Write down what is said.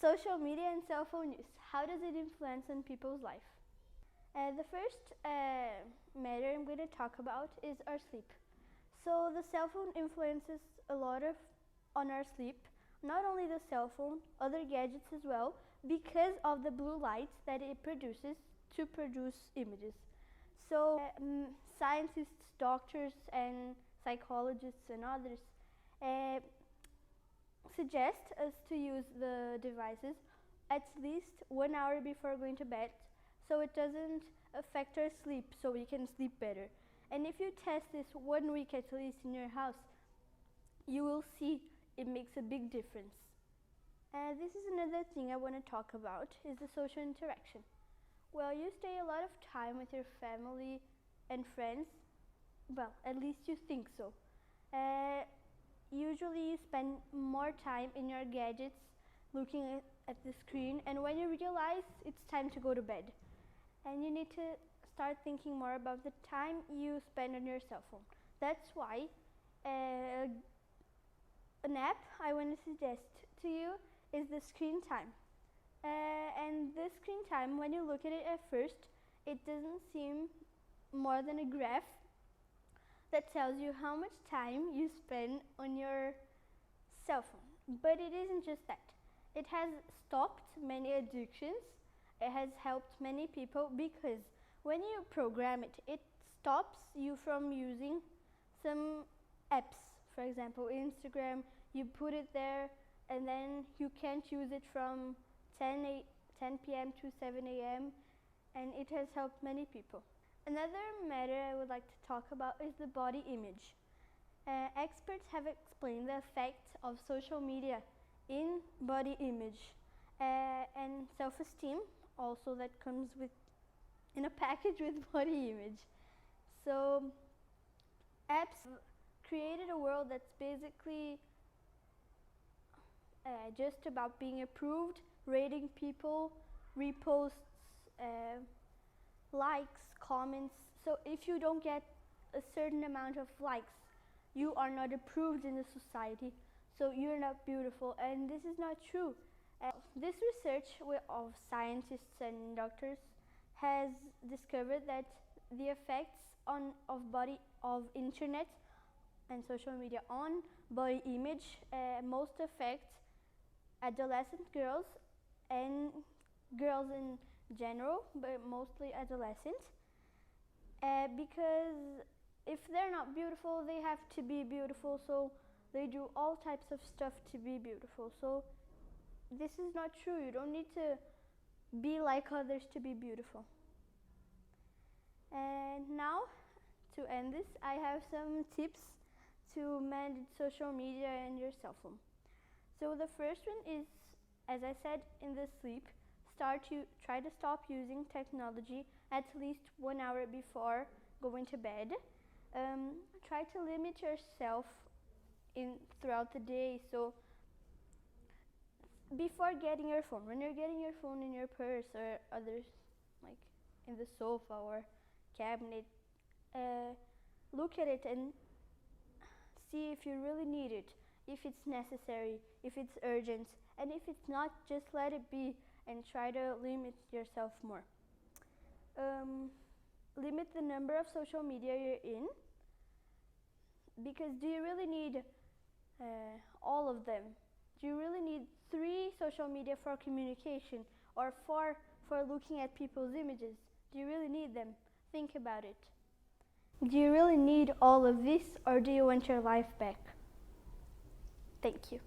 Social media and cell phone use. How does it influence on people's life? The first matter I'm going to talk about is our sleep. So the cell phone influences a lot on our sleep. Not only the cell phone, other gadgets as well, because of the blue light that it produces to produce images. So scientists, doctors, and psychologists and others suggest us to use the devices at least 1 hour before going to bed, so it doesn't affect our sleep, so we can sleep better. And if you test this 1 week at least in your house, you will see it makes a big difference. This is another thing I want to talk about, is the social interaction. Well, you stay a lot of time with your family and friends. Well, at least you think so. Usually you spend more time in your gadgets looking at the screen, and when you realize it's time to go to bed, and you need to start thinking more about the time you spend on your cell phone. That's why an app I want to suggest to you is the screen time. And this screen time, when you look at it at first, it doesn't seem more than a graph that tells you how much time you spend on your cell phone. But it isn't just that. It has stopped many addictions. It has helped many people because when you program it, it stops you from using some apps. For example, Instagram, you put it there and then you can't use it from 10 p.m. to 7 a.m. and it has helped many people. Another matter I would like to talk about is the body image. Experts have explained the effects of social media in body image and self-esteem, also that comes in a package with body image. So apps created a world that's basically just about being approved, rating people, reposts, likes, comments. So if you don't get a certain amount of likes, you are not approved in the society, so you're not beautiful, and this is not true. This research of scientists and doctors has discovered that the effects of internet and social media on body image most affect adolescent girls and girls in general, but mostly adolescent, because if they're not beautiful, they have to be beautiful, so they do all types of stuff to be beautiful. So this is not true. You don't need to be like others to be beautiful. And now, to end this, I have some tips to manage social media and your cell phone. So the first one is, as I said, in the sleep, try to stop using technology at least 1 hour before going to bed. Try to limit yourself throughout the day. So before getting your phone, when you're getting your phone in your purse or others, like in the sofa or cabinet, look at it and see if you really need it, if it's necessary, if it's urgent, and if it's not, just let it be and try to limit yourself more. Limit the number of social media you're in, because do you really need all of them? Do you really need 3 social media for communication or 4 for looking at people's images? Do you really need them? Think about it. Do you really need all of this, or do you want your life back? Thank you.